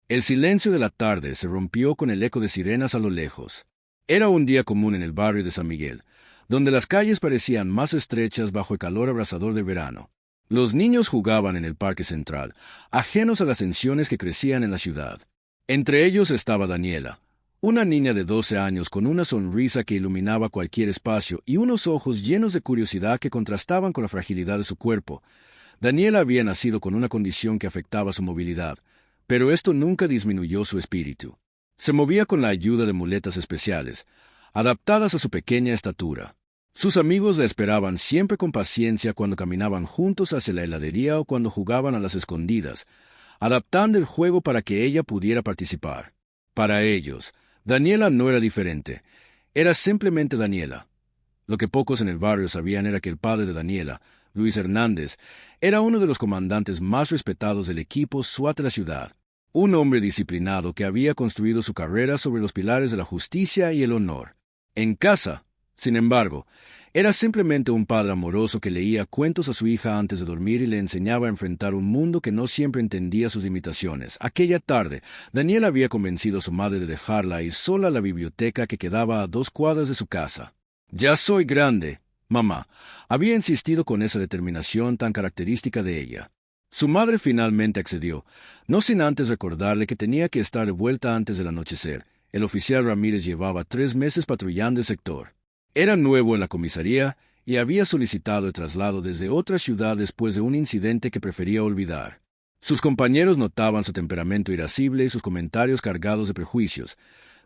El silencio de la tarde se rompió con el eco de sirenas a lo lejos. Era un día común en el barrio de San Miguel, donde las calles parecían más estrechas bajo el calor abrasador de verano. Los niños jugaban en el parque central, ajenos a las tensiones que crecían en la ciudad. Entre ellos estaba Daniela, una niña de 12 años con una sonrisa que iluminaba cualquier espacio y unos ojos llenos de curiosidad que contrastaban con la fragilidad de su cuerpo. Daniela había nacido con una condición que afectaba su movilidad, pero esto nunca disminuyó su espíritu. Se movía con la ayuda de muletas especiales, adaptadas a su pequeña estatura. Sus amigos la esperaban siempre con paciencia cuando caminaban juntos hacia la heladería o cuando jugaban a las escondidas, adaptando el juego para que ella pudiera participar. Para ellos, Daniela no era diferente, era simplemente Daniela. Lo que pocos en el barrio sabían era que el padre de Daniela, Luis Hernández, era uno de los comandantes más respetados del equipo SWAT de la ciudad. Un hombre disciplinado que había construido su carrera sobre los pilares de la justicia y el honor. En casa, sin embargo, era simplemente un padre amoroso que leía cuentos a su hija antes de dormir y le enseñaba a enfrentar un mundo que no siempre entendía sus limitaciones. Aquella tarde, Daniela había convencido a su madre de dejarla ir sola a la biblioteca que quedaba a 2 cuadras de su casa. «Ya soy grande, mamá», había insistido con esa determinación tan característica de ella. Su madre finalmente accedió, no sin antes recordarle que tenía que estar de vuelta antes del anochecer. El oficial Ramírez llevaba 3 meses patrullando el sector. Era nuevo en la comisaría y había solicitado el traslado desde otra ciudad después de un incidente que prefería olvidar. Sus compañeros notaban su temperamento irascible y sus comentarios cargados de prejuicios,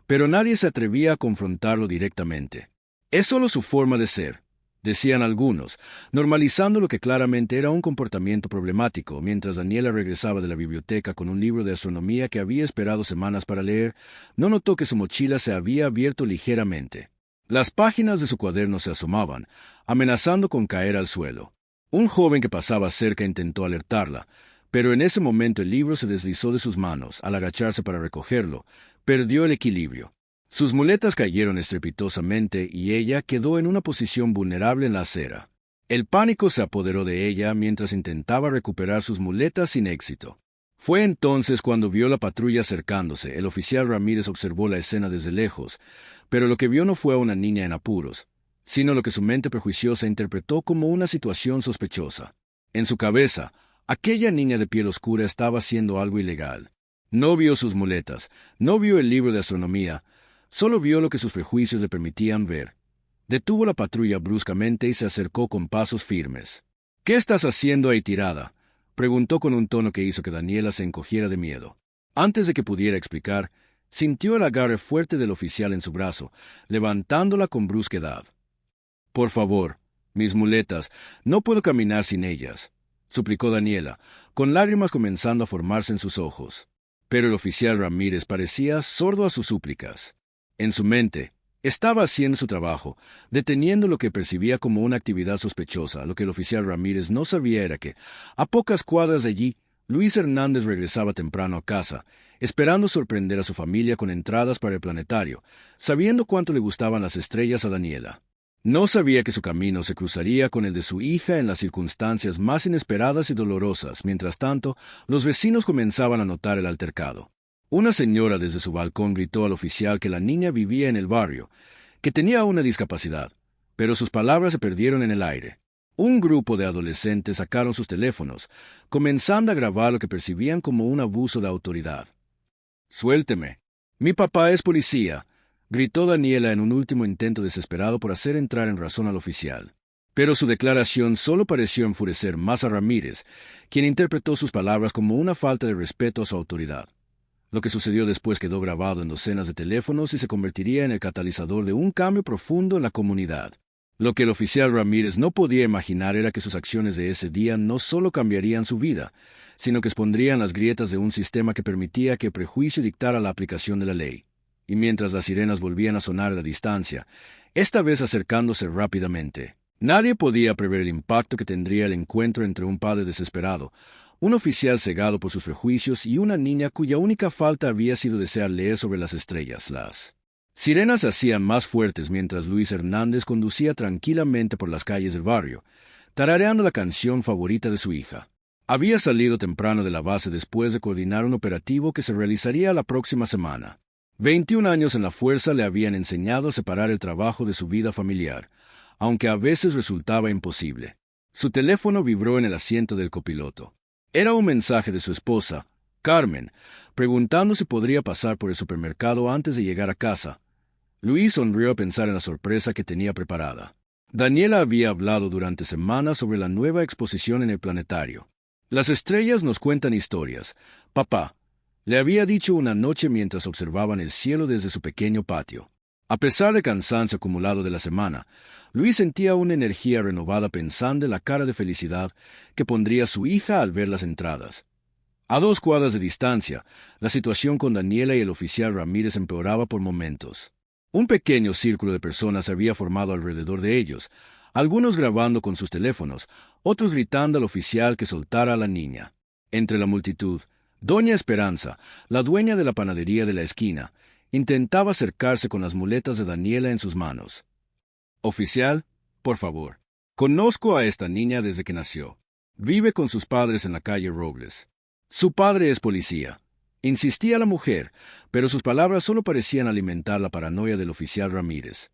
pero nadie se atrevía a confrontarlo directamente. «Es solo su forma de ser», decían algunos, normalizando lo que claramente era un comportamiento problemático. Mientras Daniela regresaba de la biblioteca con un libro de astronomía que había esperado semanas para leer, no notó que su mochila se había abierto ligeramente. Las páginas de su cuaderno se asomaban, amenazando con caer al suelo. Un joven que pasaba cerca intentó alertarla, pero en ese momento el libro se deslizó de sus manos. Al agacharse para recogerlo, perdió el equilibrio. Sus muletas cayeron estrepitosamente y ella quedó en una posición vulnerable en la acera. El pánico se apoderó de ella mientras intentaba recuperar sus muletas sin éxito. Fue entonces cuando vio la patrulla acercándose. El oficial Ramírez observó la escena desde lejos, pero lo que vio no fue a una niña en apuros, sino lo que su mente prejuiciosa interpretó como una situación sospechosa. En su cabeza, aquella niña de piel oscura estaba haciendo algo ilegal. No vio sus muletas, no vio el libro de astronomía, solo vio lo que sus prejuicios le permitían ver. Detuvo la patrulla bruscamente y se acercó con pasos firmes. «¿Qué estás haciendo ahí tirada?», preguntó con un tono que hizo que Daniela se encogiera de miedo. Antes de que pudiera explicar, sintió el agarre fuerte del oficial en su brazo, levantándola con brusquedad. «Por favor, mis muletas, no puedo caminar sin ellas», suplicó Daniela, con lágrimas comenzando a formarse en sus ojos. Pero el oficial Ramírez parecía sordo a sus súplicas. En su mente, estaba haciendo su trabajo, deteniendo lo que percibía como una actividad sospechosa. Lo que el oficial Ramírez no sabía era que, a pocas cuadras de allí, Luis Hernández regresaba temprano a casa, esperando sorprender a su familia con entradas para el planetario, sabiendo cuánto le gustaban las estrellas a Daniela. No sabía que su camino se cruzaría con el de su hija en las circunstancias más inesperadas y dolorosas. Mientras tanto, los vecinos comenzaban a notar el altercado. Una señora desde su balcón gritó al oficial que la niña vivía en el barrio, que tenía una discapacidad, pero sus palabras se perdieron en el aire. Un grupo de adolescentes sacaron sus teléfonos, comenzando a grabar lo que percibían como un abuso de autoridad. «Suélteme. Mi papá es policía», gritó Daniela en un último intento desesperado por hacer entrar en razón al oficial. Pero su declaración solo pareció enfurecer más a Ramírez, quien interpretó sus palabras como una falta de respeto a su autoridad. Lo que sucedió después quedó grabado en docenas de teléfonos y se convertiría en el catalizador de un cambio profundo en la comunidad. Lo que el oficial Ramírez no podía imaginar era que sus acciones de ese día no solo cambiarían su vida, sino que expondrían las grietas de un sistema que permitía que el prejuicio dictara la aplicación de la ley. Y mientras las sirenas volvían a sonar a la distancia, esta vez acercándose rápidamente, nadie podía prever el impacto que tendría el encuentro entre un padre desesperado, un oficial cegado por sus prejuicios y una niña cuya única falta había sido desear leer sobre las estrellas. Las sirenas se hacían más fuertes mientras Luis Hernández conducía tranquilamente por las calles del barrio, tarareando la canción favorita de su hija. Había salido temprano de la base después de coordinar un operativo que se realizaría la próxima semana. 21 años en la fuerza le habían enseñado a separar el trabajo de su vida familiar, aunque a veces resultaba imposible. Su teléfono vibró en el asiento del copiloto. Era un mensaje de su esposa, Carmen, preguntando si podría pasar por el supermercado antes de llegar a casa. Luis sonrió a pensar en la sorpresa que tenía preparada. Daniela había hablado durante semanas sobre la nueva exposición en el planetario. Las estrellas nos cuentan historias. Papá, le había dicho una noche mientras observaban el cielo desde su pequeño patio. A pesar del cansancio acumulado de la semana, Luis sentía una energía renovada pensando en la cara de felicidad que pondría su hija al ver las entradas. A 2 cuadras de distancia, la situación con Daniela y el oficial Ramírez empeoraba por momentos. Un pequeño círculo de personas se había formado alrededor de ellos, algunos grabando con sus teléfonos, otros gritando al oficial que soltara a la niña. Entre la multitud, Doña Esperanza, la dueña de la panadería de la esquina, intentaba acercarse con las muletas de Daniela en sus manos. «Oficial, por favor. Conozco a esta niña desde que nació. Vive con sus padres en la calle Robles. Su padre es policía», insistía la mujer, pero sus palabras solo parecían alimentar la paranoia del oficial Ramírez.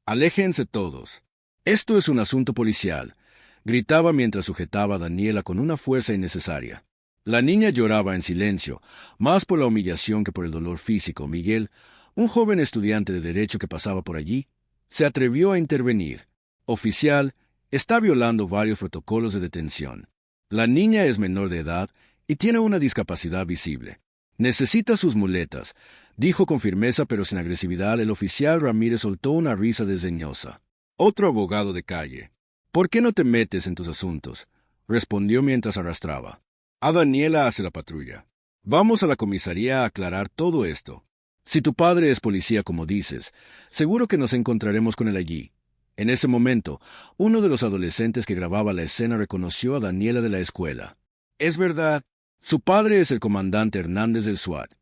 «Aléjense todos. Esto es un asunto policial», gritaba mientras sujetaba a Daniela con una fuerza innecesaria. La niña lloraba en silencio, más por la humillación que por el dolor físico. Miguel, un joven estudiante de Derecho que pasaba por allí, se atrevió a intervenir. «Oficial, está violando varios protocolos de detención. La niña es menor de edad y tiene una discapacidad visible. Necesita sus muletas», dijo con firmeza pero sin agresividad. El oficial Ramírez soltó una risa desdeñosa. «Otro abogado de calle. ¿Por qué no te metes en tus asuntos?», respondió mientras arrastraba a Daniela hacia la patrulla. «Vamos a la comisaría a aclarar todo esto. Si tu padre es policía como dices, seguro que nos encontraremos con él allí». En ese momento, uno de los adolescentes que grababa la escena reconoció a Daniela de la escuela. «Es verdad, su padre es el comandante Hernández del SWAT»,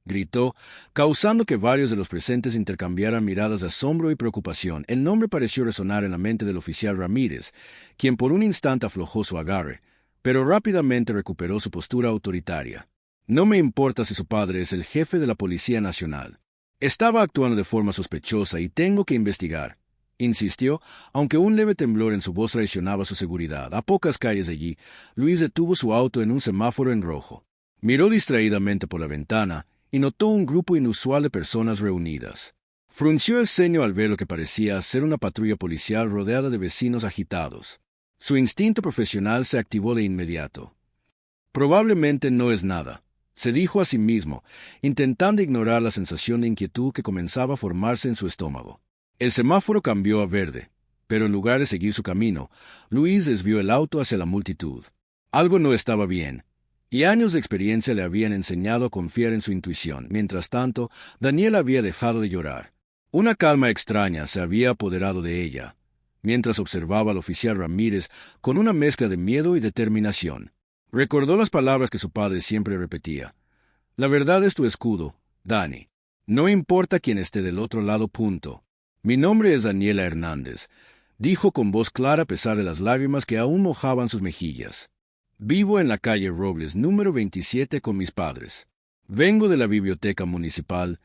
gritó, causando que varios de los presentes intercambiaran miradas de asombro y preocupación. El nombre pareció resonar en la mente del oficial Ramírez, quien por un instante aflojó su agarre, pero rápidamente recuperó su postura autoritaria. «No me importa si su padre es el jefe de la Policía Nacional. Estaba actuando de forma sospechosa y tengo que investigar», insistió, aunque un leve temblor en su voz traicionaba su seguridad. A pocas calles de allí, Luis detuvo su auto en un semáforo en rojo. Miró distraídamente por la ventana y notó un grupo inusual de personas reunidas. Frunció el ceño al ver lo que parecía ser una patrulla policial rodeada de vecinos agitados. Su instinto profesional se activó de inmediato. «Probablemente no es nada», se dijo a sí mismo, intentando ignorar la sensación de inquietud que comenzaba a formarse en su estómago. El semáforo cambió a verde, pero en lugar de seguir su camino, Luis desvió el auto hacia la multitud. Algo no estaba bien, y años de experiencia le habían enseñado a confiar en su intuición. Mientras tanto, Daniela había dejado de llorar. Una calma extraña se había apoderado de ella, mientras observaba al oficial Ramírez con una mezcla de miedo y determinación. Recordó las palabras que su padre siempre repetía. «La verdad es tu escudo, Dani. No importa quién esté del otro lado, punto». «Mi nombre es Daniela Hernández», dijo con voz clara a pesar de las lágrimas que aún mojaban sus mejillas. «Vivo en la calle Robles, número 27 con mis padres. Vengo de la biblioteca municipal,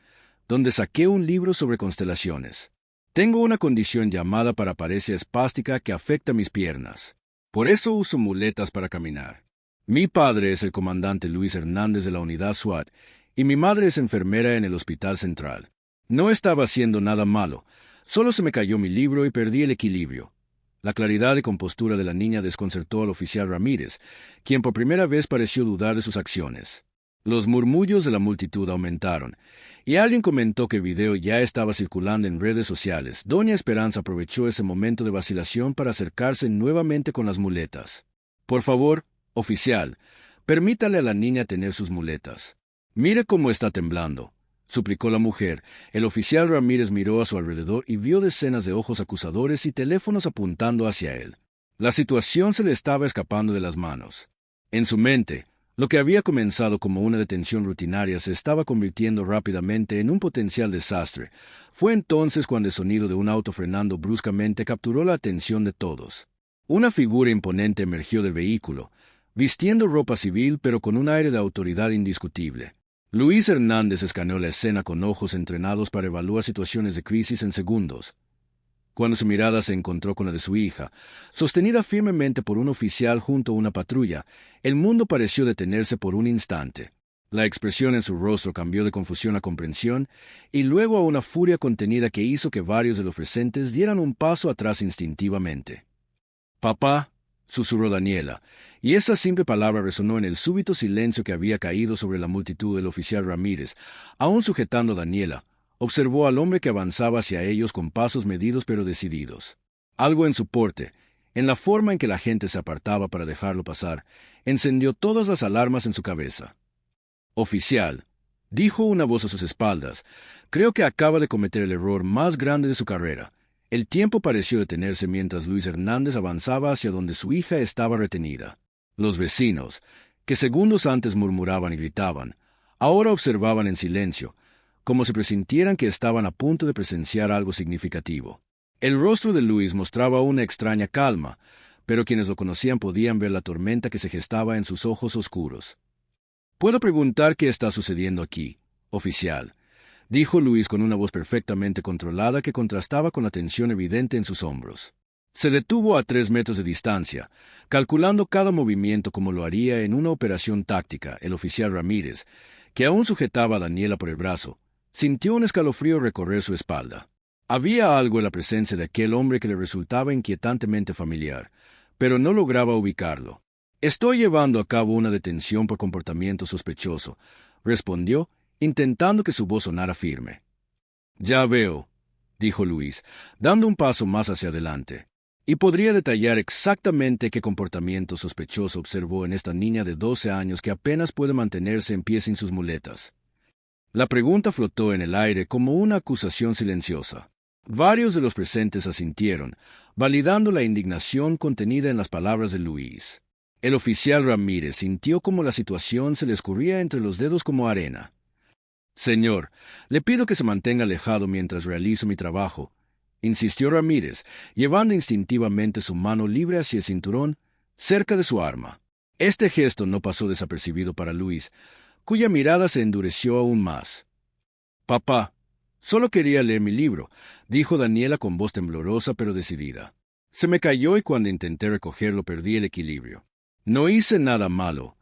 donde saqué un libro sobre constelaciones. Tengo una condición llamada paraparesia espástica que afecta mis piernas. Por eso uso muletas para caminar. Mi padre es el comandante Luis Hernández de la unidad SWAT y mi madre es enfermera en el Hospital Central. No estaba haciendo nada malo, solo se me cayó mi libro y perdí el equilibrio». La claridad y compostura de la niña desconcertó al oficial Ramírez, quien por primera vez pareció dudar de sus acciones. Los murmullos de la multitud aumentaron, y alguien comentó que el video ya estaba circulando en redes sociales. Doña Esperanza aprovechó ese momento de vacilación para acercarse nuevamente con las muletas. «Por favor, oficial, permítale a la niña tener sus muletas. Mire cómo está temblando», suplicó la mujer. El oficial Ramírez miró a su alrededor y vio decenas de ojos acusadores y teléfonos apuntando hacia él. La situación se le estaba escapando de las manos. En su mente, lo que había comenzado como una detención rutinaria se estaba convirtiendo rápidamente en un potencial desastre. Fue entonces cuando el sonido de un auto frenando bruscamente capturó la atención de todos. Una figura imponente emergió del vehículo, vistiendo ropa civil pero con un aire de autoridad indiscutible. Luis Hernández escaneó la escena con ojos entrenados para evaluar situaciones de crisis en segundos. Cuando su mirada se encontró con la de su hija, sostenida firmemente por un oficial junto a una patrulla, el mundo pareció detenerse por un instante. La expresión en su rostro cambió de confusión a comprensión y luego a una furia contenida que hizo que varios de los presentes dieran un paso atrás instintivamente. «Papá», susurró Daniela, y esa simple palabra resonó en el súbito silencio que había caído sobre la multitud. El oficial Ramírez, aún sujetando a Daniela, observó al hombre que avanzaba hacia ellos con pasos medidos pero decididos. Algo en su porte, en la forma en que la gente se apartaba para dejarlo pasar, encendió todas las alarmas en su cabeza. «Oficial», dijo una voz a sus espaldas, «creo que acaba de cometer el error más grande de su carrera». El tiempo pareció detenerse mientras Luis Hernández avanzaba hacia donde su hija estaba retenida. Los vecinos, que segundos antes murmuraban y gritaban, ahora observaban en silencio, como si presintieran que estaban a punto de presenciar algo significativo. El rostro de Luis mostraba una extraña calma, pero quienes lo conocían podían ver la tormenta que se gestaba en sus ojos oscuros. «¿Puedo preguntar qué está sucediendo aquí, oficial?», dijo Luis con una voz perfectamente controlada que contrastaba con la tensión evidente en sus hombros. Se detuvo a 3 metros de distancia, calculando cada movimiento como lo haría en una operación táctica. El oficial Ramírez, que aún sujetaba a Daniela por el brazo, sintió un escalofrío recorrer su espalda. Había algo en la presencia de aquel hombre que le resultaba inquietantemente familiar, pero no lograba ubicarlo. «Estoy llevando a cabo una detención por comportamiento sospechoso», respondió, intentando que su voz sonara firme. «Ya veo», dijo Luis, dando un paso más hacia adelante. «¿Y podría detallar exactamente qué comportamiento sospechoso observó en esta niña de 12 años que apenas puede mantenerse en pie sin sus muletas?» La pregunta flotó en el aire como una acusación silenciosa. Varios de los presentes asintieron, validando la indignación contenida en las palabras de Luis. El oficial Ramírez sintió como la situación se le escurría entre los dedos como arena. «Señor, le pido que se mantenga alejado mientras realizo mi trabajo», insistió Ramírez, llevando instintivamente su mano libre hacia el cinturón, cerca de su arma. Este gesto no pasó desapercibido para Luis, cuya mirada se endureció aún más. «Papá, solo quería leer mi libro», dijo Daniela con voz temblorosa pero decidida. «Se me cayó y cuando intenté recogerlo perdí el equilibrio». «No hice nada malo»,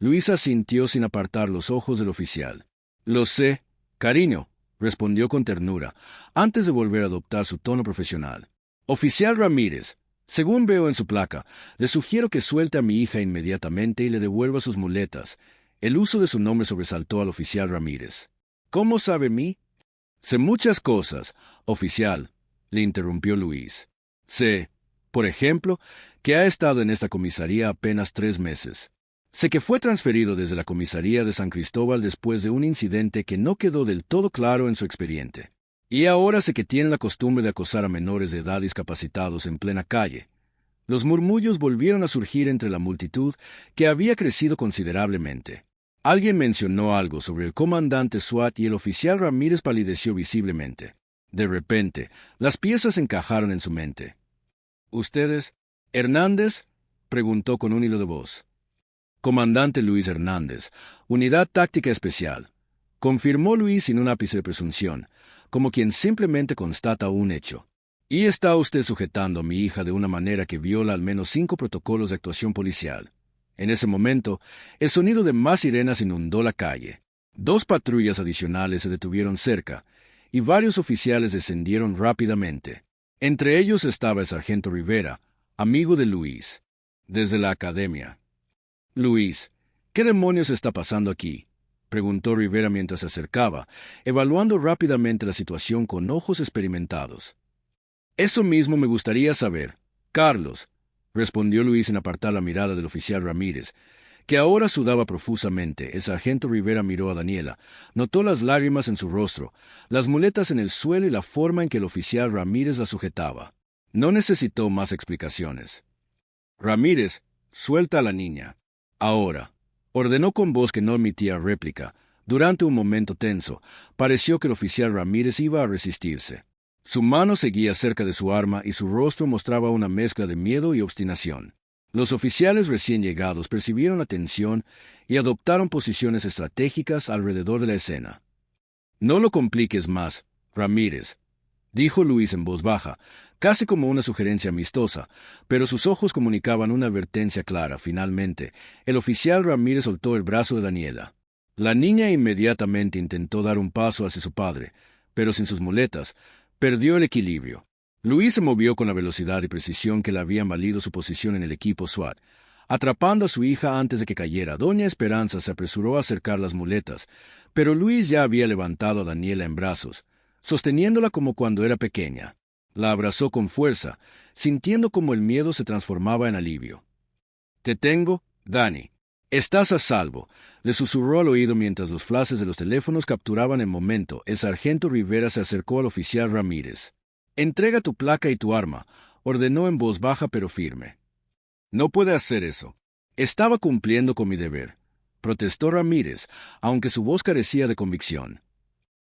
Luis asintió sin apartar los ojos del oficial. «Lo sé, cariño», respondió con ternura, antes de volver a adoptar su tono profesional. «Oficial Ramírez, según veo en su placa, le sugiero que suelte a mi hija inmediatamente y le devuelva sus muletas». El uso de su nombre sobresaltó al oficial Ramírez. «¿Cómo sabe mí?» «Sé muchas cosas, oficial», le interrumpió Luis. «Sé, por ejemplo, que ha estado en esta comisaría apenas 3 meses. Sé que fue transferido desde la comisaría de San Cristóbal después de un incidente que no quedó del todo claro en su expediente. Y ahora sé que tiene la costumbre de acosar a menores de edad discapacitados en plena calle». Los murmullos volvieron a surgir entre la multitud, que había crecido considerablemente. Alguien mencionó algo sobre el comandante SWAT y el oficial Ramírez palideció visiblemente. De repente, las piezas encajaron en su mente. «¿Ustedes, Hernández?», preguntó con un hilo de voz. «Comandante Luis Hernández, Unidad Táctica Especial», confirmó Luis sin un ápice de presunción, como quien simplemente constata un hecho. «Y está usted sujetando a mi hija de una manera que viola al menos 5 protocolos de actuación policial». En ese momento, el sonido de más sirenas inundó la calle. 2 patrullas adicionales se detuvieron cerca, y varios oficiales descendieron rápidamente. Entre ellos estaba el sargento Rivera, amigo de Luis, desde la academia. «Luis, ¿qué demonios está pasando aquí?», preguntó Rivera mientras se acercaba, evaluando rápidamente la situación con ojos experimentados. «Eso mismo me gustaría saber, Carlos», respondió Luis sin apartar la mirada del oficial Ramírez, que ahora sudaba profusamente. El sargento Rivera miró a Daniela, notó las lágrimas en su rostro, las muletas en el suelo y la forma en que el oficial Ramírez la sujetaba. No necesitó más explicaciones. «Ramírez, suelta a la niña. Ahora», ordenó con voz que no emitía réplica. Durante un momento tenso, pareció que el oficial Ramírez iba a resistirse. Su mano seguía cerca de su arma y su rostro mostraba una mezcla de miedo y obstinación. Los oficiales recién llegados percibieron la tensión y adoptaron posiciones estratégicas alrededor de la escena. «No lo compliques más, Ramírez», dijo Luis en voz baja, casi como una sugerencia amistosa, pero sus ojos comunicaban una advertencia clara. Finalmente, el oficial Ramírez soltó el brazo de Daniela. La niña inmediatamente intentó dar un paso hacia su padre, pero sin sus muletas, perdió el equilibrio. Luis se movió con la velocidad y precisión que le habían valido su posición en el equipo SWAT. Atrapando a su hija antes de que cayera, doña Esperanza se apresuró a acercar las muletas, pero Luis ya había levantado a Daniela en brazos, sosteniéndola como cuando era pequeña. La abrazó con fuerza, sintiendo como el miedo se transformaba en alivio. «Te tengo, Dani. Estás a salvo», le susurró al oído mientras los flashes de los teléfonos capturaban el momento. El sargento Rivera se acercó al oficial Ramírez. «Entrega tu placa y tu arma», ordenó en voz baja pero firme. «No puede hacer eso. Estaba cumpliendo con mi deber», protestó Ramírez, aunque su voz carecía de convicción.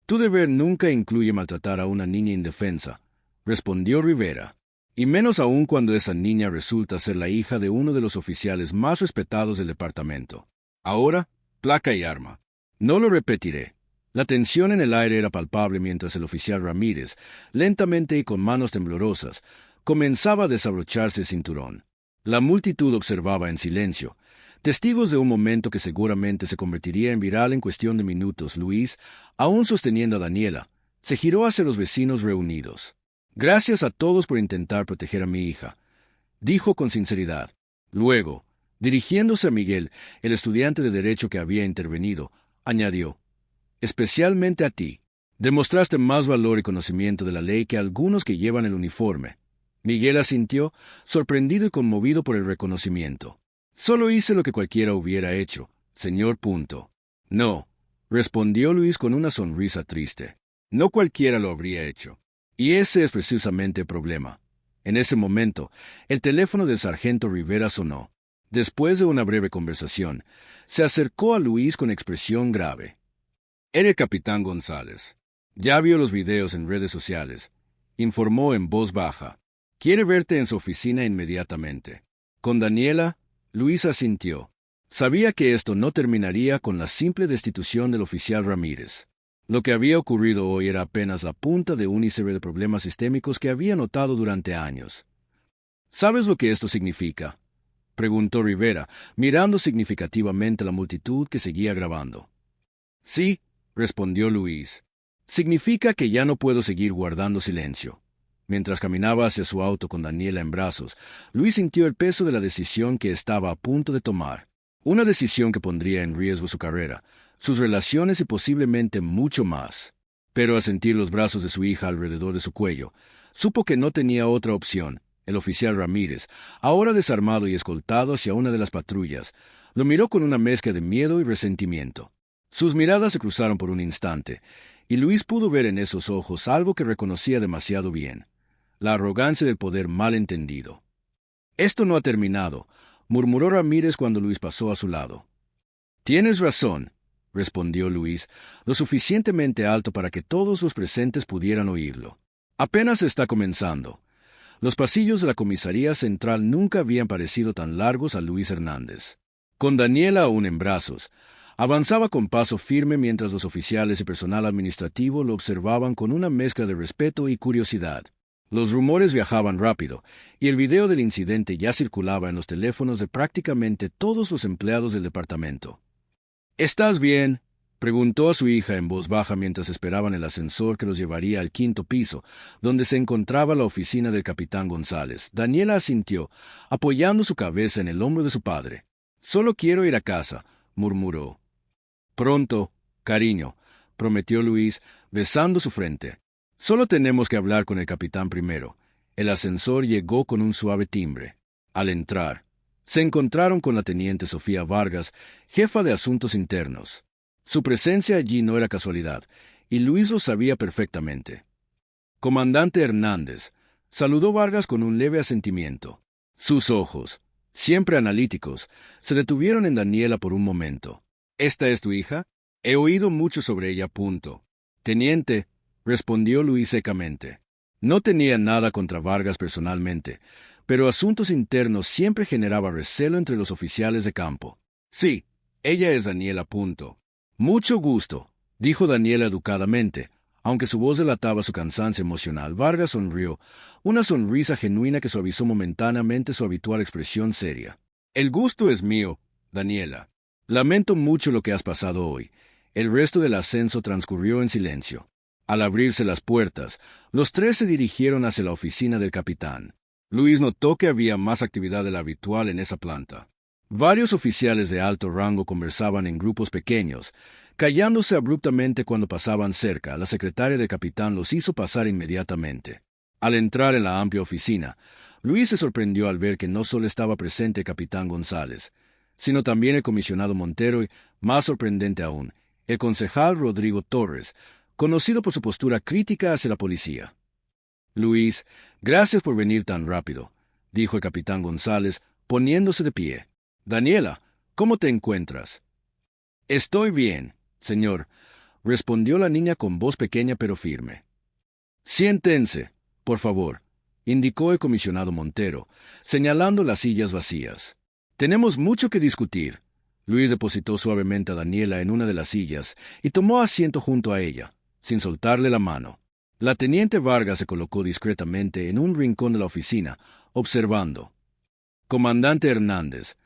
«Tu deber nunca incluye maltratar a una niña indefensa», respondió Rivera, «y menos aún cuando esa niña resulta ser la hija de uno de los oficiales más respetados del departamento. Ahora, placa y arma». «No lo repetiré». La tensión en el aire era palpable mientras el oficial Ramírez, lentamente y con manos temblorosas, comenzaba a desabrocharse el cinturón. La multitud observaba en silencio, testigos de un momento que seguramente se convertiría en viral en cuestión de minutos. Luis, aún sosteniendo a Daniela, se giró hacia los vecinos reunidos. «Gracias a todos por intentar proteger a mi hija», dijo con sinceridad. Luego, dirigiéndose a Miguel, el estudiante de Derecho que había intervenido, añadió: «Especialmente a ti. Demostraste más valor y conocimiento de la ley que algunos que llevan el uniforme». Miguel asintió, sorprendido y conmovido por el reconocimiento. «Solo hice lo que cualquiera hubiera hecho, señor. No», respondió Luis con una sonrisa triste. «No cualquiera lo habría hecho. Y ese es precisamente el problema». En ese momento, el teléfono del sargento Rivera sonó. Después de una breve conversación, se acercó a Luis con expresión grave. «Era el capitán González. Ya vio los videos en redes sociales», informó en voz baja. «Quiere verte en su oficina inmediatamente». Con Daniela, Luis asintió. Sabía que esto no terminaría con la simple destitución del oficial Ramírez. Lo que había ocurrido hoy era apenas la punta de un iceberg de problemas sistémicos que había notado durante años. «¿Sabes lo que esto significa?», preguntó Rivera, mirando significativamente a la multitud que seguía grabando. «Sí», respondió Luis. «Significa que ya no puedo seguir guardando silencio». Mientras caminaba hacia su auto con Daniela en brazos, Luis sintió el peso de la decisión que estaba a punto de tomar. Una decisión que pondría en riesgo su carrera, sus relaciones y posiblemente mucho más. Pero al sentir los brazos de su hija alrededor de su cuello, supo que no tenía otra opción. El oficial Ramírez, ahora desarmado y escoltado hacia una de las patrullas, lo miró con una mezcla de miedo y resentimiento. Sus miradas se cruzaron por un instante, y Luis pudo ver en esos ojos algo que reconocía demasiado bien: la arrogancia del poder mal entendido. «Esto no ha terminado», murmuró Ramírez cuando Luis pasó a su lado. «Tienes razón», respondió Luis, lo suficientemente alto para que todos los presentes pudieran oírlo. «Apenas está comenzando». Los pasillos de la comisaría central nunca habían parecido tan largos a Luis Hernández. Con Daniela aún en brazos, avanzaba con paso firme mientras los oficiales y personal administrativo lo observaban con una mezcla de respeto y curiosidad. Los rumores viajaban rápido, y el video del incidente ya circulaba en los teléfonos de prácticamente todos los empleados del departamento. «¿Estás bien?», preguntó a su hija en voz baja mientras esperaban el ascensor que los llevaría al 5º piso, donde se encontraba la oficina del capitán González. Daniela asintió, apoyando su cabeza en el hombro de su padre. «Solo quiero ir a casa», murmuró. «Pronto, cariño», prometió Luis, besando su frente. «Solo tenemos que hablar con el capitán primero». El ascensor llegó con un suave timbre. Al entrar, se encontraron con la teniente Sofía Vargas, jefa de Asuntos Internos. Su presencia allí no era casualidad, y Luis lo sabía perfectamente. «Comandante Hernández», saludó Vargas con un leve asentimiento. Sus ojos, siempre analíticos, se detuvieron en Daniela por un momento. «¿Esta es tu hija? He oído mucho sobre ella. Teniente», respondió Luis secamente. No tenía nada contra Vargas personalmente, pero asuntos internos siempre generaba recelo entre los oficiales de campo. Sí, ella es Daniela. Mucho gusto, dijo Daniela educadamente. Aunque su voz delataba su cansancio emocional, Vargas sonrió, una sonrisa genuina que suavizó momentáneamente su habitual expresión seria. El gusto es mío, Daniela. Lamento mucho lo que has pasado hoy. El resto del ascenso transcurrió en silencio. Al abrirse las puertas, los tres se dirigieron hacia la oficina del capitán. Luis notó que había más actividad de la habitual en esa planta. Varios oficiales de alto rango conversaban en grupos pequeños. Callándose abruptamente cuando pasaban cerca, la secretaria del capitán los hizo pasar inmediatamente. Al entrar en la amplia oficina, Luis se sorprendió al ver que no solo estaba presente el capitán González, sino también el comisionado Montero y, más sorprendente aún, el concejal Rodrigo Torres, conocido por su postura crítica hacia la policía. Luis, gracias por venir tan rápido, dijo el capitán González, poniéndose de pie. Daniela, ¿cómo te encuentras? Estoy bien, señor, respondió la niña con voz pequeña pero firme. Siéntense, por favor, indicó el comisionado Montero, señalando las sillas vacías. Tenemos mucho que discutir. Luis depositó suavemente a Daniela en una de las sillas y tomó asiento junto a ella, sin soltarle la mano. La teniente Vargas se colocó discretamente en un rincón de la oficina, observando. Comandante Hernández,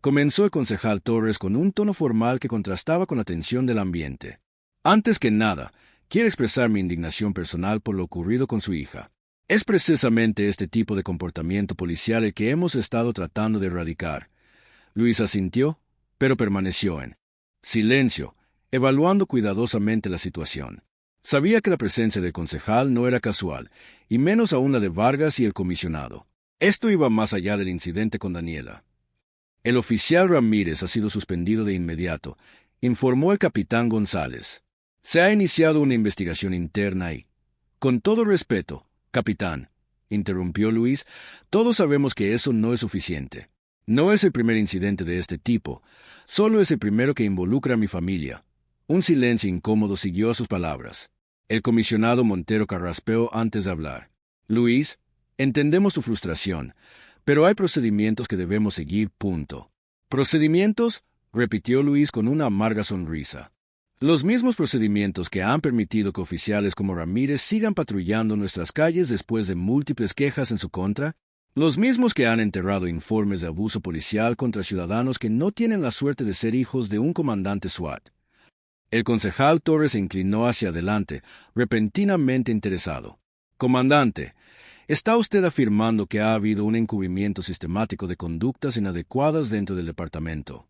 comenzó el concejal Torres con un tono formal que contrastaba con la tensión del ambiente. Antes que nada, quiero expresar mi indignación personal por lo ocurrido con su hija. Es precisamente este tipo de comportamiento policial el que hemos estado tratando de erradicar. Luis asintió, pero permaneció en silencio, evaluando cuidadosamente la situación. Sabía que la presencia del concejal no era casual, y menos aún la de Vargas y el comisionado. Esto iba más allá del incidente con Daniela. El oficial Ramírez ha sido suspendido de inmediato, informó el capitán González. Se ha iniciado una investigación interna y... Con todo respeto, capitán, interrumpió Luis, todos sabemos que eso no es suficiente. No es el primer incidente de este tipo, solo es el primero que involucra a mi familia. Un silencio incómodo siguió a sus palabras. El comisionado Montero carraspeó antes de hablar. Luis, entendemos tu frustración, pero hay procedimientos que debemos seguir. ¿Procedimientos? Repitió Luis con una amarga sonrisa. Los mismos procedimientos que han permitido que oficiales como Ramírez sigan patrullando nuestras calles después de múltiples quejas en su contra. Los mismos que han enterrado informes de abuso policial contra ciudadanos que no tienen la suerte de ser hijos de un comandante SWAT. El concejal Torres se inclinó hacia adelante, repentinamente interesado. Comandante, ¿está usted afirmando que ha habido un encubrimiento sistemático de conductas inadecuadas dentro del departamento?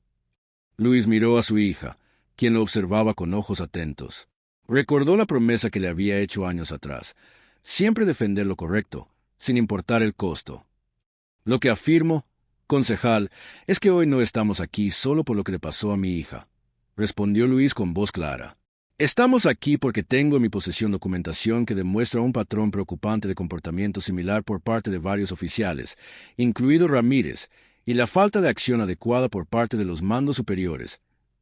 Luis miró a su hija, quien lo observaba con ojos atentos. Recordó la promesa que le había hecho años atrás, siempre defender lo correcto, sin importar el costo. Lo que afirmo, concejal, es que hoy no estamos aquí solo por lo que le pasó a mi hija, respondió Luis con voz clara. Estamos aquí porque tengo en mi posesión documentación que demuestra un patrón preocupante de comportamiento similar por parte de varios oficiales, incluido Ramírez, y la falta de acción adecuada por parte de los mandos superiores.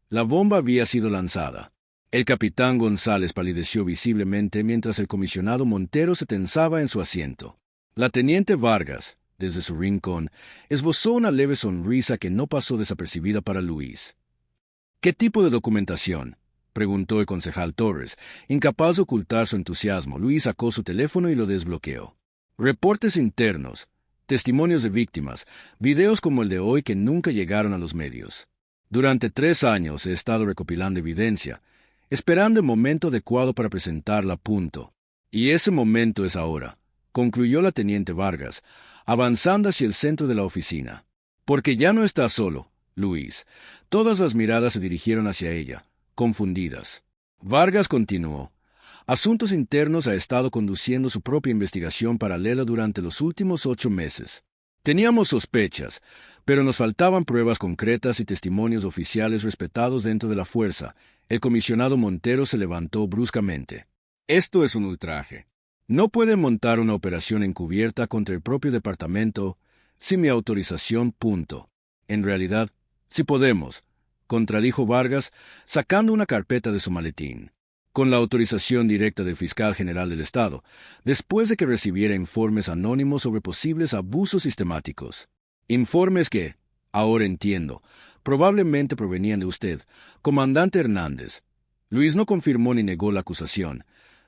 La bomba había sido lanzada. El capitán González palideció visiblemente mientras el comisionado Montero se tensaba en su asiento. La teniente Vargas, desde su rincón, esbozó una leve sonrisa que no pasó desapercibida para Luis. ¿Qué tipo de documentación?, preguntó el concejal Torres. Incapaz de ocultar su entusiasmo, Luis sacó su teléfono y lo desbloqueó. Reportes internos, testimonios de víctimas, videos como el de hoy que nunca llegaron a los medios. Durante 3 años he estado recopilando evidencia, esperando el momento adecuado para presentarla. Y ese momento es ahora, concluyó la teniente Vargas, avanzando hacia el centro de la oficina. Porque ya no está solo, Luis. Todas las miradas se dirigieron hacia ella, confundidas. Vargas continuó. Asuntos Internos ha estado conduciendo su propia investigación paralela durante los últimos 8 meses. Teníamos sospechas, pero nos faltaban pruebas concretas y testimonios oficiales respetados dentro de la fuerza. El comisionado Montero se levantó bruscamente. Esto es un ultraje. No pueden montar una operación encubierta contra el propio departamento sin mi autorización. En realidad, sí podemos, contradijo Vargas, sacando una carpeta de su maletín. con la autorización directa del fiscal general del Estado, después de que recibiera informes anónimos sobre posibles abusos sistemáticos. Informes que, ahora entiendo, probablemente provenían de usted, comandante Hernández. Luis no confirmó ni negó la acusación,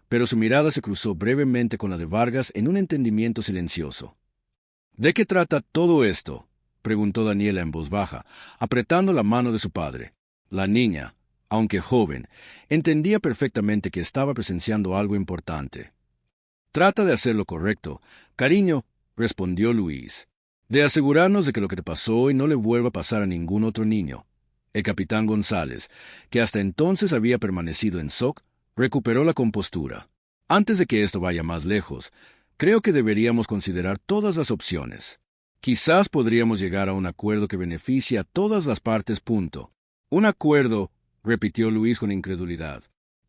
pero su mirada se cruzó brevemente con la de Vargas en un entendimiento silencioso. ¿De qué trata todo esto?, preguntó Daniela en voz baja, apretando la mano de su padre. La niña, aunque joven, entendía perfectamente que estaba presenciando algo importante. «Trata de hacer lo correcto, cariño», respondió Luis, «de asegurarnos de que lo que te pasó hoy no le vuelva a pasar a ningún otro niño». El capitán González, que hasta entonces había permanecido en shock, recuperó la compostura. «Antes de que esto vaya más lejos, creo que deberíamos considerar todas las opciones. Quizás podríamos llegar a un acuerdo que beneficie a todas las partes. «Un acuerdo», repitió Luis con incredulidad.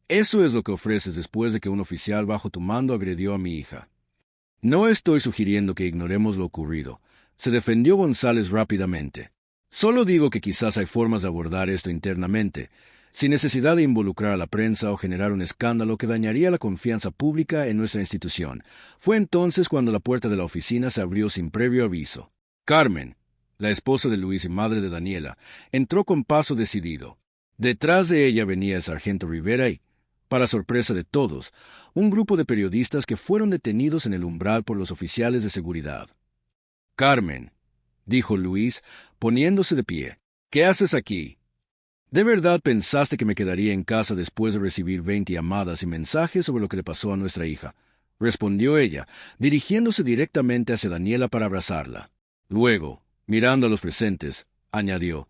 «Eso es lo que ofreces después de que un oficial bajo tu mando agredió a mi hija». «No estoy sugiriendo que ignoremos lo ocurrido», se defendió González rápidamente. «Solo digo que quizás hay formas de abordar esto internamente, sin necesidad de involucrar a la prensa o generar un escándalo que dañaría la confianza pública en nuestra institución». Fue entonces cuando la puerta de la oficina se abrió sin previo aviso. Carmen, la esposa de Luis y madre de Daniela, entró con paso decidido. Detrás de ella venía el sargento Rivera y, para sorpresa de todos, un grupo de periodistas que fueron detenidos en el umbral por los oficiales de seguridad. «Carmen», dijo Luis, poniéndose de pie, «¿qué haces aquí? ¿De verdad pensaste que me quedaría en casa después de recibir 20 llamadas y mensajes sobre lo que le pasó a nuestra hija?», respondió ella, dirigiéndose directamente hacia Daniela para abrazarla. Luego, mirando a los presentes, añadió,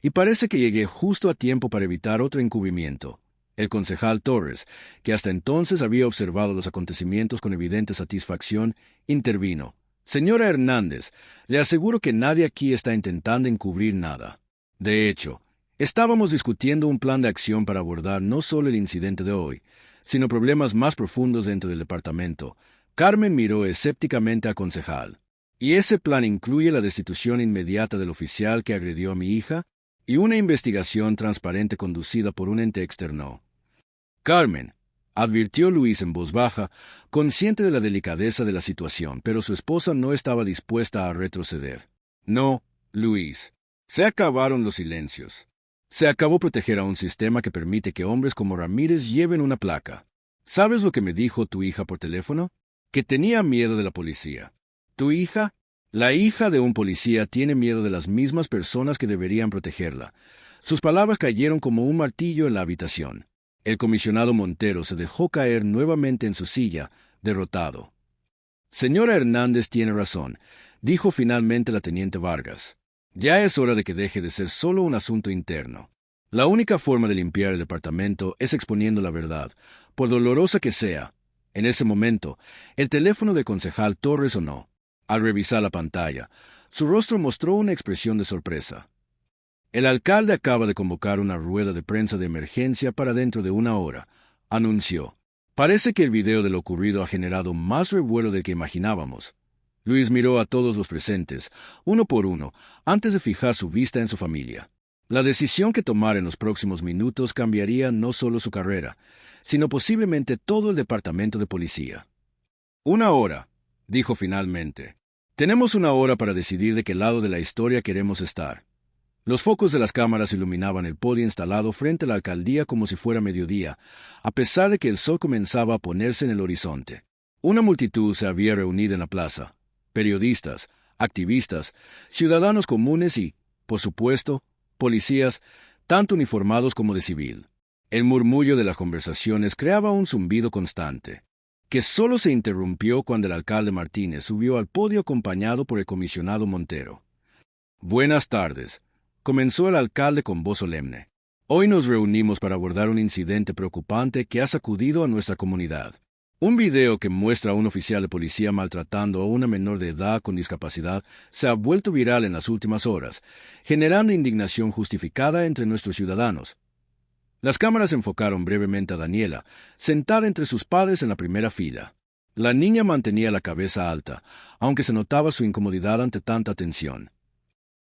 «y parece que llegué justo a tiempo para evitar otro encubrimiento». El concejal Torres, que hasta entonces había observado los acontecimientos con evidente satisfacción, intervino. «Señora Hernández, le aseguro que nadie aquí está intentando encubrir nada. De hecho, estábamos discutiendo un plan de acción para abordar no solo el incidente de hoy, sino problemas más profundos dentro del departamento». Carmen miró escépticamente al concejal. «¿Y ese plan incluye la destitución inmediata del oficial que agredió a mi hija y una investigación transparente conducida por un ente externo?» «Carmen», advirtió Luis en voz baja, consciente de la delicadeza de la situación, pero su esposa no estaba dispuesta a retroceder. «No, Luis. Se acabaron los silencios. Se acabó proteger a un sistema que permite que hombres como Ramírez lleven una placa. ¿Sabes lo que me dijo tu hija por teléfono? Que tenía miedo de la policía. ¿Tu hija? La hija de un policía tiene miedo de las mismas personas que deberían protegerla». Sus palabras cayeron como un martillo en la habitación. El comisionado Montero se dejó caer nuevamente en su silla, derrotado. «Señora Hernández tiene razón», dijo finalmente la teniente Vargas. «Ya es hora de que deje de ser solo un asunto interno. La única forma de limpiar el departamento es exponiendo la verdad, por dolorosa que sea». En ese momento, el teléfono del concejal Torres sonó. Al revisar la pantalla, su rostro mostró una expresión de sorpresa. «El alcalde acaba de convocar una rueda de prensa de emergencia para dentro de 1 hora», anunció. «Parece que el video de lo ocurrido ha generado más revuelo del que imaginábamos». Luis miró a todos los presentes, uno por uno, antes de fijar su vista en su familia. La decisión que tomara en los próximos minutos cambiaría no solo su carrera, sino posiblemente todo el departamento de policía. «1 hora», dijo finalmente. «Tenemos 1 hora para decidir de qué lado de la historia queremos estar». Los focos de las cámaras iluminaban el podio instalado frente a la alcaldía como si fuera mediodía, a pesar de que el sol comenzaba a ponerse en el horizonte. Una multitud se había reunido en la plaza. Periodistas, activistas, ciudadanos comunes y, por supuesto, policías, tanto uniformados como de civil. El murmullo de las conversaciones creaba un zumbido constante, que solo se interrumpió cuando el alcalde Martínez subió al podio acompañado por el comisionado Montero. «Buenas tardes», comenzó el alcalde con voz solemne. «Hoy nos reunimos para abordar un incidente preocupante que ha sacudido a nuestra comunidad. Un video que muestra a un oficial de policía maltratando a una menor de edad con discapacidad se ha vuelto viral en las últimas horas, generando indignación justificada entre nuestros ciudadanos». Las cámaras enfocaron brevemente a Daniela, sentada entre sus padres en la primera fila. La niña mantenía la cabeza alta, aunque se notaba su incomodidad ante tanta atención.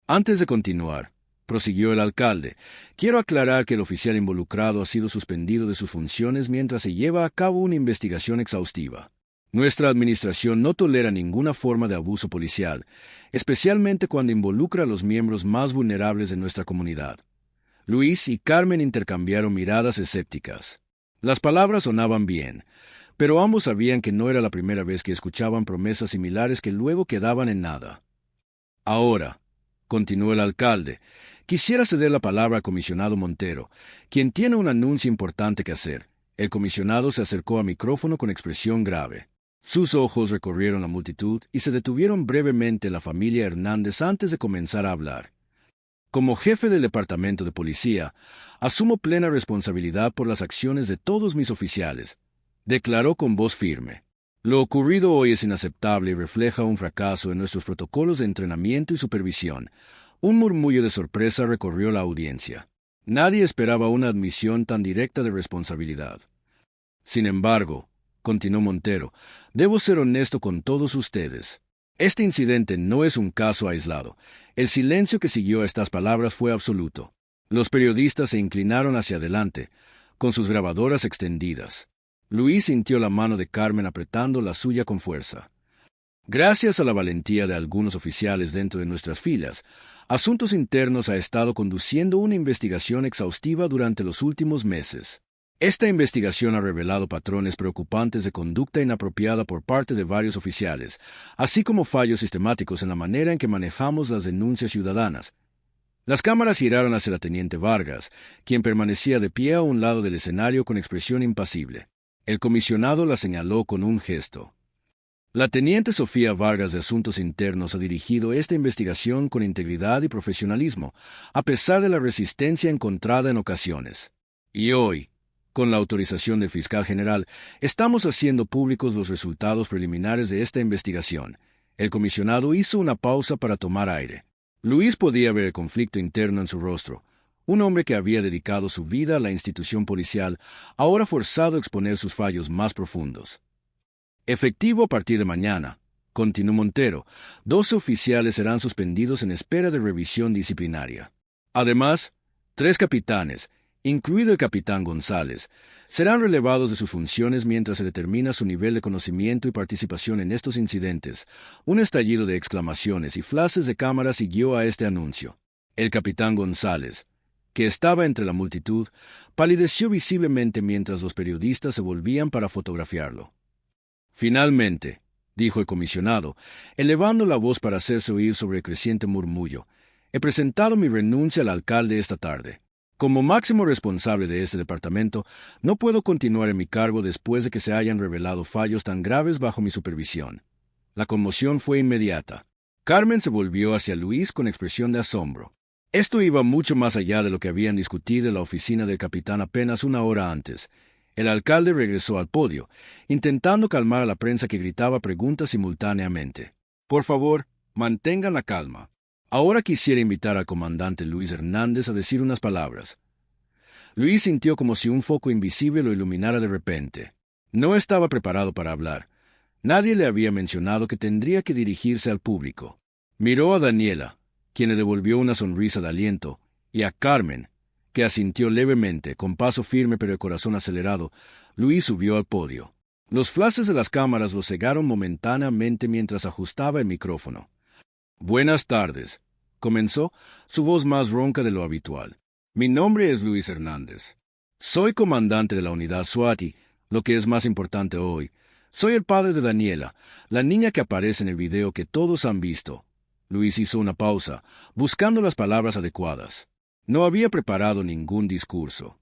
Antes de continuar, prosiguió el alcalde. Quiero aclarar que el oficial involucrado ha sido suspendido de sus funciones mientras se lleva a cabo una investigación exhaustiva. Nuestra administración no tolera ninguna forma de abuso policial, especialmente cuando involucra a los miembros más vulnerables de nuestra comunidad. Luis y Carmen intercambiaron miradas escépticas. Las palabras sonaban bien, pero ambos sabían que no era la primera vez que escuchaban promesas similares que luego quedaban en nada. Ahora, continuó el alcalde, quisiera ceder la palabra al comisionado Montero, quien tiene un anuncio importante que hacer. El comisionado se acercó al micrófono con expresión grave. Sus ojos recorrieron la multitud y se detuvieron brevemente en la familia Hernández antes de comenzar a hablar. Como jefe del departamento de policía, asumo plena responsabilidad por las acciones de todos mis oficiales, declaró con voz firme. Lo ocurrido hoy es inaceptable y refleja un fracaso en nuestros protocolos de entrenamiento y supervisión. Un murmullo de sorpresa recorrió la audiencia. Nadie esperaba una admisión tan directa de responsabilidad. Sin embargo, continuó Montero, debo ser honesto con todos ustedes. Este incidente no es un caso aislado. El silencio que siguió a estas palabras fue absoluto. Los periodistas se inclinaron hacia adelante, con sus grabadoras extendidas. Luis sintió la mano de Carmen apretando la suya con fuerza. Gracias a la valentía de algunos oficiales dentro de nuestras filas, Asuntos Internos ha estado conduciendo una investigación exhaustiva durante los últimos meses. Esta investigación ha revelado patrones preocupantes de conducta inapropiada por parte de varios oficiales, así como fallos sistemáticos en la manera en que manejamos las denuncias ciudadanas. Las cámaras giraron hacia la teniente Vargas, quien permanecía de pie a un lado del escenario con expresión impasible. El comisionado la señaló con un gesto. La teniente Sofía Vargas de Asuntos Internos ha dirigido esta investigación con integridad y profesionalismo, a pesar de la resistencia encontrada en ocasiones. Y hoy, con la autorización del fiscal general, estamos haciendo públicos los resultados preliminares de esta investigación. El comisionado hizo una pausa para tomar aire. Luis podía ver el conflicto interno en su rostro. Un hombre que había dedicado su vida a la institución policial, ahora forzado a exponer sus fallos más profundos. Efectivo a partir de mañana, continuó Montero, 12 oficiales serán suspendidos en espera de revisión disciplinaria. Además, 3 capitanes, incluido el capitán González, serán relevados de sus funciones mientras se determina su nivel de conocimiento y participación en estos incidentes. Un estallido de exclamaciones y flashes de cámara siguió a este anuncio. El capitán González, que estaba entre la multitud, palideció visiblemente mientras los periodistas se volvían para fotografiarlo. Finalmente, dijo el comisionado, elevando la voz para hacerse oír sobre el creciente murmullo, he presentado mi renuncia al alcalde esta tarde. Como máximo responsable de este departamento, no puedo continuar en mi cargo después de que se hayan revelado fallos tan graves bajo mi supervisión. La conmoción fue inmediata. Carmen se volvió hacia Luis con expresión de asombro. Esto iba mucho más allá de lo que habían discutido en la oficina del capitán apenas una hora antes. El alcalde regresó al podio, intentando calmar a la prensa que gritaba preguntas simultáneamente. Por favor, mantengan la calma. Ahora quisiera invitar al comandante Luis Hernández a decir unas palabras. Luis sintió como si un foco invisible lo iluminara de repente. No estaba preparado para hablar. Nadie le había mencionado que tendría que dirigirse al público. Miró a Daniela, quien le devolvió una sonrisa de aliento, y a Carmen, que asintió levemente, con paso firme pero el corazón acelerado. Luis subió al podio. Los flashes de las cámaras lo cegaron momentáneamente mientras ajustaba el micrófono. Buenas tardes, comenzó, su voz más ronca de lo habitual. Mi nombre es Luis Hernández. Soy comandante de la unidad SWAT y, lo que es más importante hoy, soy el padre de Daniela, la niña que aparece en el video que todos han visto. Luis hizo una pausa, buscando las palabras adecuadas. No había preparado ningún discurso.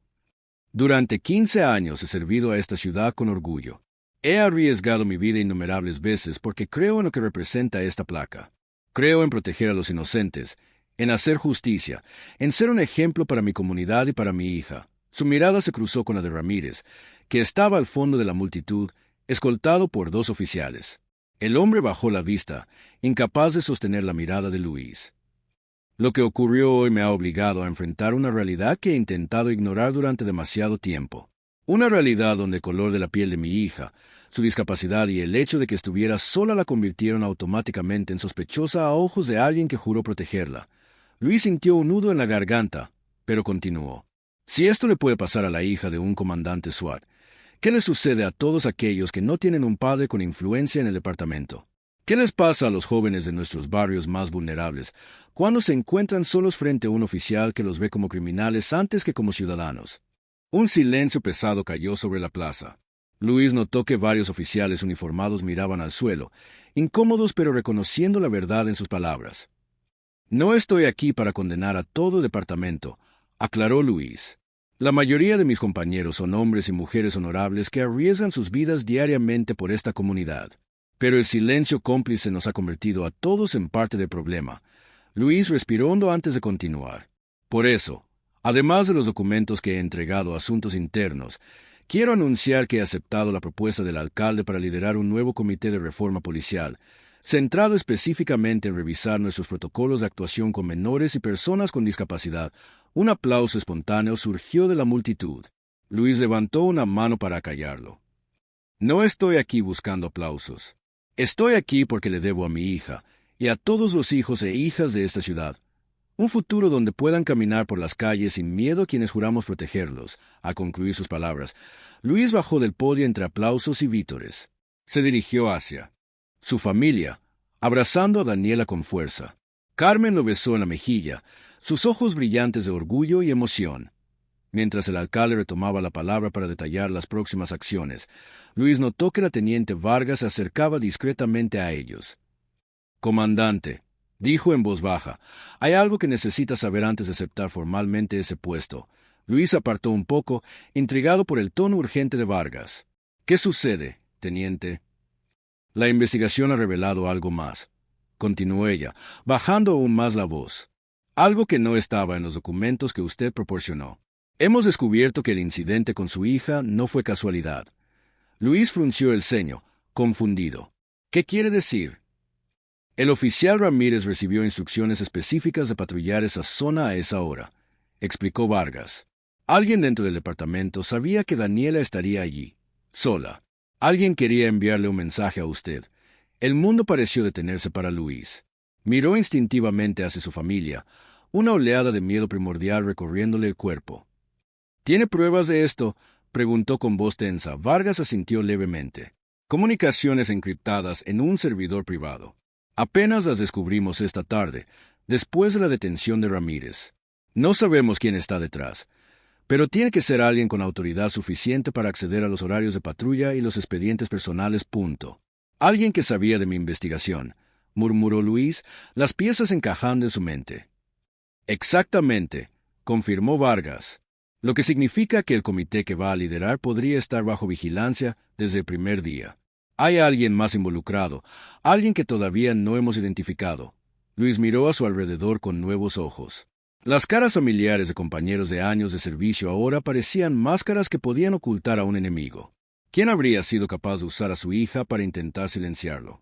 Durante 15 años he servido a esta ciudad con orgullo. He arriesgado mi vida innumerables veces porque creo en lo que representa esta placa. Creo en proteger a los inocentes, en hacer justicia, en ser un ejemplo para mi comunidad y para mi hija. Su mirada se cruzó con la de Ramírez, que estaba al fondo de la multitud, escoltado por 2 oficiales. El hombre bajó la vista, incapaz de sostener la mirada de Luis. Lo que ocurrió hoy me ha obligado a enfrentar una realidad que he intentado ignorar durante demasiado tiempo. Una realidad donde el color de la piel de mi hija, su discapacidad y el hecho de que estuviera sola la convirtieron automáticamente en sospechosa a ojos de alguien que juró protegerla. Luis sintió un nudo en la garganta, pero continuó. Si esto le puede pasar a la hija de un comandante SWAT, ¿qué le sucede a todos aquellos que no tienen un padre con influencia en el departamento? ¿Qué les pasa a los jóvenes de nuestros barrios más vulnerables cuando se encuentran solos frente a un oficial que los ve como criminales antes que como ciudadanos? Un silencio pesado cayó sobre la plaza. Luis notó que varios oficiales uniformados miraban al suelo, incómodos pero reconociendo la verdad en sus palabras. No estoy aquí para condenar a todo departamento, aclaró Luis. La mayoría de mis compañeros son hombres y mujeres honorables que arriesgan sus vidas diariamente por esta comunidad. Pero el silencio cómplice nos ha convertido a todos en parte del problema. Luis respiró hondo antes de continuar. Por eso, además de los documentos que he entregado a Asuntos Internos, quiero anunciar que he aceptado la propuesta del alcalde para liderar un nuevo comité de reforma policial, centrado específicamente en revisar nuestros protocolos de actuación con menores y personas con discapacidad. Un aplauso espontáneo surgió de la multitud. Luis levantó una mano para acallarlo. No estoy aquí buscando aplausos. Estoy aquí porque le debo a mi hija y a todos los hijos e hijas de esta ciudad un futuro donde puedan caminar por las calles sin miedo a quienes juramos protegerlos. Al concluir sus palabras, Luis bajó del podio entre aplausos y vítores. Se dirigió hacia su familia, abrazando a Daniela con fuerza. Carmen lo besó en la mejilla, sus ojos brillantes de orgullo y emoción. Mientras el alcalde retomaba la palabra para detallar las próximas acciones, Luis notó que la teniente Vargas se acercaba discretamente a ellos. «Comandante», dijo en voz baja, «hay algo que necesita saber antes de aceptar formalmente ese puesto». Luis apartó un poco, intrigado por el tono urgente de Vargas. «¿Qué sucede, teniente?» «La investigación ha revelado algo más», continuó ella, bajando aún más la voz. «Algo que no estaba en los documentos que usted proporcionó. Hemos descubierto que el incidente con su hija no fue casualidad». Luis frunció el ceño, confundido. «¿Qué quiere decir?» «El oficial Ramírez recibió instrucciones específicas de patrullar esa zona a esa hora», explicó Vargas. «Alguien dentro del departamento sabía que Daniela estaría allí, sola. Alguien quería enviarle un mensaje a usted». El mundo pareció detenerse para Luis. Miró instintivamente hacia su familia, una oleada de miedo primordial recorriéndole el cuerpo. «¿Tiene pruebas de esto?», preguntó con voz tensa. Vargas asintió levemente. «Comunicaciones encriptadas en un servidor privado. Apenas las descubrimos esta tarde, después de la detención de Ramírez. No sabemos quién está detrás, pero tiene que ser alguien con autoridad suficiente para acceder a los horarios de patrulla y los expedientes personales. Punto. Alguien que sabía de mi investigación», murmuró Luis, las piezas encajando en su mente. «Exactamente», confirmó Vargas, «lo que significa que el comité que va a liderar podría estar bajo vigilancia desde el primer día. Hay alguien más involucrado, alguien que todavía no hemos identificado». Luis miró a su alrededor con nuevos ojos. Las caras familiares de compañeros de años de servicio ahora parecían máscaras que podían ocultar a un enemigo. ¿Quién habría sido capaz de usar a su hija para intentar silenciarlo?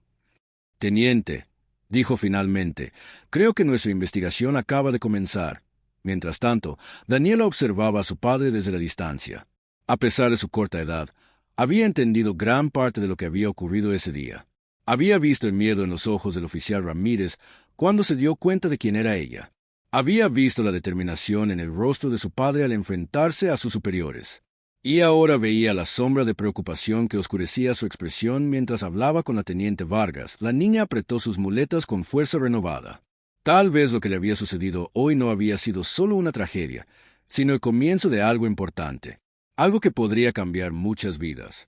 «Teniente», dijo finalmente, «creo que nuestra investigación acaba de comenzar». Mientras tanto, Daniela observaba a su padre desde la distancia. A pesar de su corta edad, había entendido gran parte de lo que había ocurrido ese día. Había visto el miedo en los ojos del oficial Ramírez cuando se dio cuenta de quién era ella. Había visto la determinación en el rostro de su padre al enfrentarse a sus superiores. Y ahora veía la sombra de preocupación que oscurecía su expresión mientras hablaba con la teniente Vargas. La niña apretó sus muletas con fuerza renovada. Tal vez lo que le había sucedido hoy no había sido solo una tragedia, sino el comienzo de algo importante, algo que podría cambiar muchas vidas.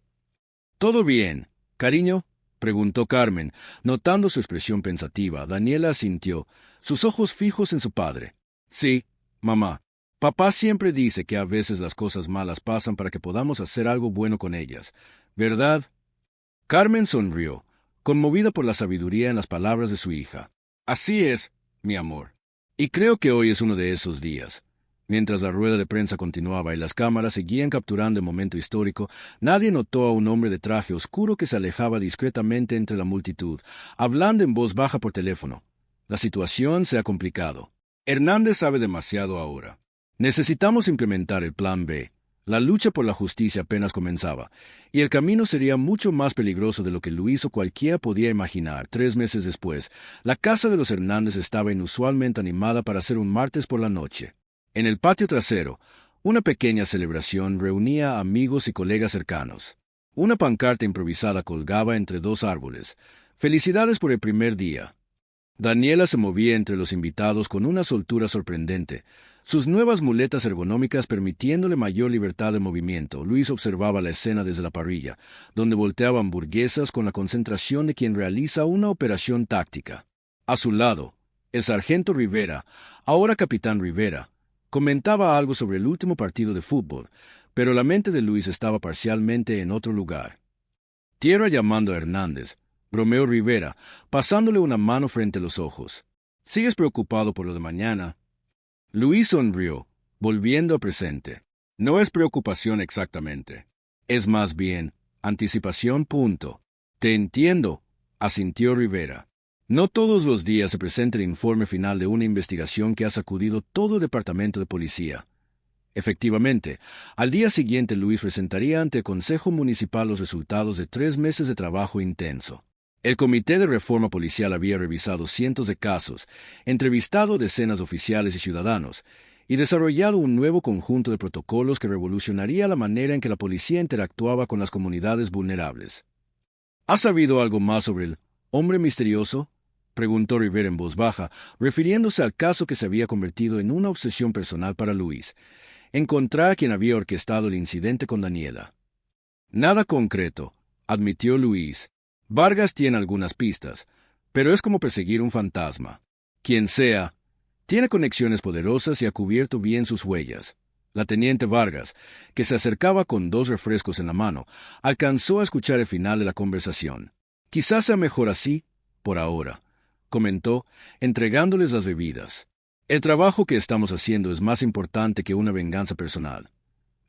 «¿Todo bien, cariño?», preguntó Carmen, notando su expresión pensativa. Daniela asintió, sus ojos fijos en su padre. «Sí, mamá. Papá siempre dice que a veces las cosas malas pasan para que podamos hacer algo bueno con ellas, ¿verdad?». Carmen sonrió, conmovida por la sabiduría en las palabras de su hija. «Así es, mi amor. Y creo que hoy es uno de esos días». Mientras la rueda de prensa continuaba y las cámaras seguían capturando el momento histórico, nadie notó a un hombre de traje oscuro que se alejaba discretamente entre la multitud, hablando en voz baja por teléfono. «La situación se ha complicado. Hernández sabe demasiado ahora. Necesitamos implementar el plan B», La lucha por la justicia apenas comenzaba, y el camino sería mucho más peligroso de lo que Luis o cualquiera podía imaginar. 3 meses después, la casa de los Hernández estaba inusualmente animada para ser un martes por la noche. En el patio trasero, una pequeña celebración reunía a amigos y colegas cercanos. Una pancarta improvisada colgaba entre 2 árboles. «Felicidades por el primer día». Daniela se movía entre los invitados con una soltura sorprendente, sus nuevas muletas ergonómicas permitiéndole mayor libertad de movimiento. Luis observaba la escena desde la parrilla, donde volteaba hamburguesas con la concentración de quien realiza una operación táctica. A su lado, el sargento Rivera, ahora capitán Rivera, comentaba algo sobre el último partido de fútbol, pero la mente de Luis estaba parcialmente en otro lugar. «Tierra llamando a Hernández», bromeó Rivera, pasándole una mano frente a los ojos. «¿Sigues preocupado por lo de mañana?» Luis sonrió, volviendo a presente. «No es preocupación exactamente. Es más bien anticipación. Punto». «Te entiendo», asintió Rivera. «No todos los días se presenta el informe final de una investigación que ha sacudido todo el departamento de policía». Efectivamente, al día siguiente Luis presentaría ante el Consejo Municipal los resultados de 3 meses de trabajo intenso. El Comité de Reforma Policial había revisado cientos de casos, entrevistado decenas de oficiales y ciudadanos, y desarrollado un nuevo conjunto de protocolos que revolucionaría la manera en que la policía interactuaba con las comunidades vulnerables. «¿Has sabido algo más sobre el hombre misterioso?», preguntó Rivera en voz baja, refiriéndose al caso que se había convertido en una obsesión personal para Luis: encontrar a quien había orquestado el incidente con Daniela. «Nada concreto», admitió Luis. «Vargas tiene algunas pistas, pero es como perseguir un fantasma. Quien sea, tiene conexiones poderosas y ha cubierto bien sus huellas». La teniente Vargas, que se acercaba con 2 refrescos en la mano, alcanzó a escuchar el final de la conversación. «Quizás sea mejor así, por ahora», comentó, entregándoles las bebidas. «El trabajo que estamos haciendo es más importante que una venganza personal».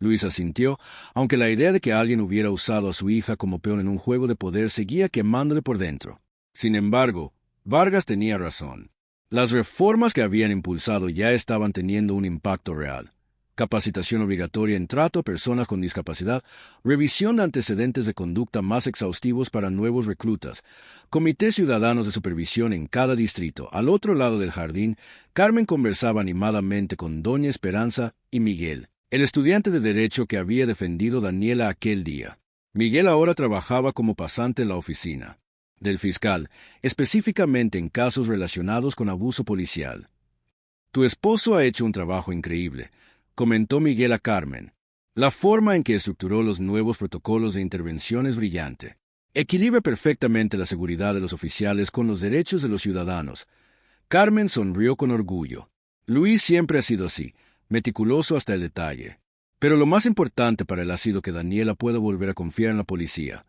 Luis asintió, aunque la idea de que alguien hubiera usado a su hija como peón en un juego de poder seguía quemándole por dentro. Sin embargo, Vargas tenía razón. Las reformas que habían impulsado ya estaban teniendo un impacto real. Capacitación obligatoria en trato a personas con discapacidad, revisión de antecedentes de conducta más exhaustivos para nuevos reclutas, comités ciudadanos de supervisión en cada distrito. Al otro lado del jardín, Carmen conversaba animadamente con Doña Esperanza y Miguel, el estudiante de Derecho que había defendido Daniela aquel día. Miguel ahora trabajaba como pasante en la oficina del fiscal, específicamente en casos relacionados con abuso policial. «Tu esposo ha hecho un trabajo increíble», comentó Miguel a Carmen. «La forma en que estructuró los nuevos protocolos de intervención es brillante. Equilibra perfectamente la seguridad de los oficiales con los derechos de los ciudadanos». Carmen sonrió con orgullo. Luis siempre ha sido así, meticuloso hasta el detalle. Pero lo más importante para él ha sido que Daniela pueda volver a confiar en la policía.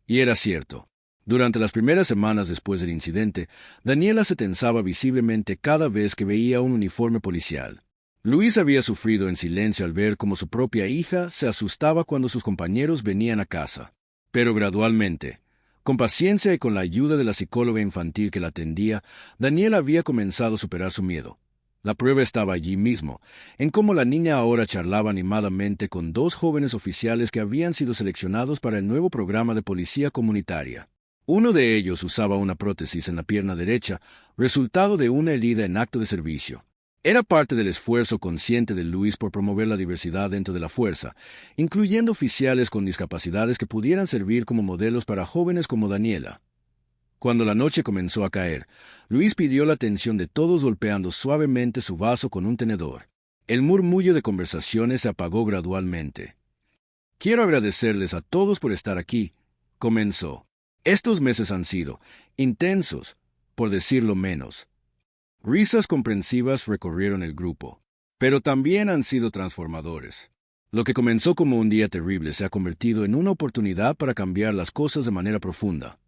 Y era cierto. Durante las primeras semanas después del incidente, Daniela se tensaba visiblemente cada vez que veía un uniforme policial. Luis había sufrido en silencio al ver cómo su propia hija se asustaba cuando sus compañeros venían a casa. Pero gradualmente, con paciencia y con la ayuda de la psicóloga infantil que la atendía, Daniela había comenzado a superar su miedo. La prueba estaba allí mismo, en cómo la niña ahora charlaba animadamente con 2 jóvenes oficiales que habían sido seleccionados para el nuevo programa de policía comunitaria. Uno de ellos usaba una prótesis en la pierna derecha, resultado de una herida en acto de servicio. Era parte del esfuerzo consciente de Luis por promover la diversidad dentro de la fuerza, incluyendo oficiales con discapacidades que pudieran servir como modelos para jóvenes como Daniela. Cuando la noche comenzó a caer, Luis pidió la atención de todos golpeando suavemente su vaso con un tenedor. El murmullo de conversaciones se apagó gradualmente. «Quiero agradecerles a todos por estar aquí», comenzó. «Estos meses han sido intensos, por decirlo menos». Risas comprensivas recorrieron el grupo, pero también han sido transformadores. Lo que comenzó como un día terrible se ha convertido en una oportunidad para cambiar las cosas de manera profunda.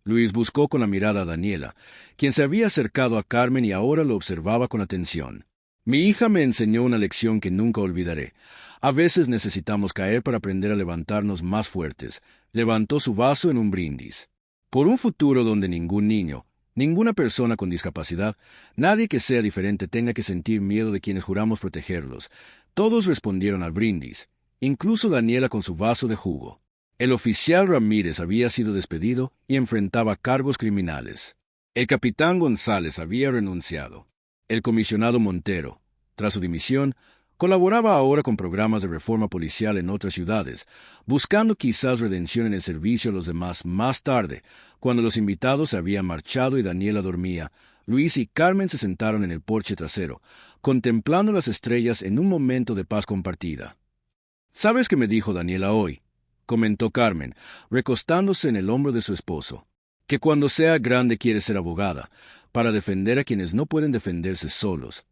Luis buscó con la mirada a Daniela, quien se había acercado a Carmen y ahora lo observaba con atención. «Mi hija me enseñó una lección que nunca olvidaré. A veces necesitamos caer para aprender a levantarnos más fuertes». Levantó su vaso en un brindis. «Por un futuro donde ningún niño, ninguna persona con discapacidad, nadie que sea diferente tenga que sentir miedo de quienes juramos protegerlos». Todos respondieron al brindis, incluso Daniela con su vaso de jugo. El oficial Ramírez había sido despedido y enfrentaba cargos criminales. El capitán González había renunciado. El comisionado Montero, tras su dimisión, colaboraba ahora con programas de reforma policial en otras ciudades, buscando quizás redención en el servicio a los demás más tarde. Cuando los invitados se habían marchado y Daniela dormía, Luis y Carmen se sentaron en el porche trasero, contemplando las estrellas en un momento de paz compartida. «¿Sabes qué me dijo Daniela hoy?», comentó Carmen, recostándose en el hombro de su esposo. «Que cuando sea grande quiere ser abogada, para defender a quienes no pueden defenderse solos».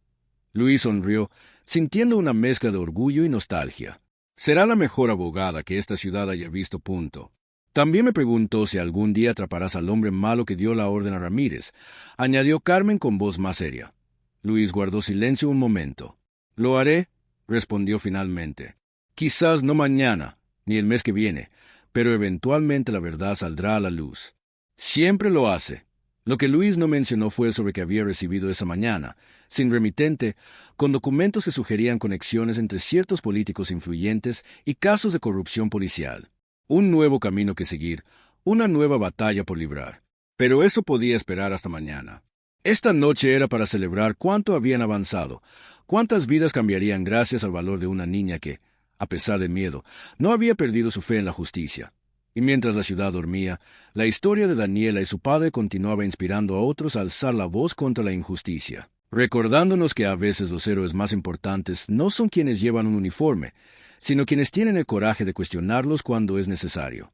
Luis sonrió, sintiendo una mezcla de orgullo y nostalgia. «Será la mejor abogada que esta ciudad haya visto, punto». También me preguntó si algún día atraparás al hombre malo que dio la orden a Ramírez, añadió Carmen con voz más seria. Luis guardó silencio un momento. «Lo haré», respondió finalmente. «Quizás no mañana, ni el mes que viene, pero eventualmente la verdad saldrá a la luz». Siempre lo hace. Lo que Luis no mencionó fue sobre que había recibido esa mañana, sin remitente, con documentos que sugerían conexiones entre ciertos políticos influyentes y casos de corrupción policial. Un nuevo camino que seguir, una nueva batalla por librar. Pero eso podía esperar hasta mañana. Esta noche era para celebrar cuánto habían avanzado, cuántas vidas cambiarían gracias al valor de una niña que, a pesar del miedo, no había perdido su fe en la justicia. Y mientras la ciudad dormía, la historia de Daniela y su padre continuaba inspirando a otros a alzar la voz contra la injusticia, recordándonos que a veces los héroes más importantes no son quienes llevan un uniforme, sino quienes tienen el coraje de cuestionarlos cuando es necesario.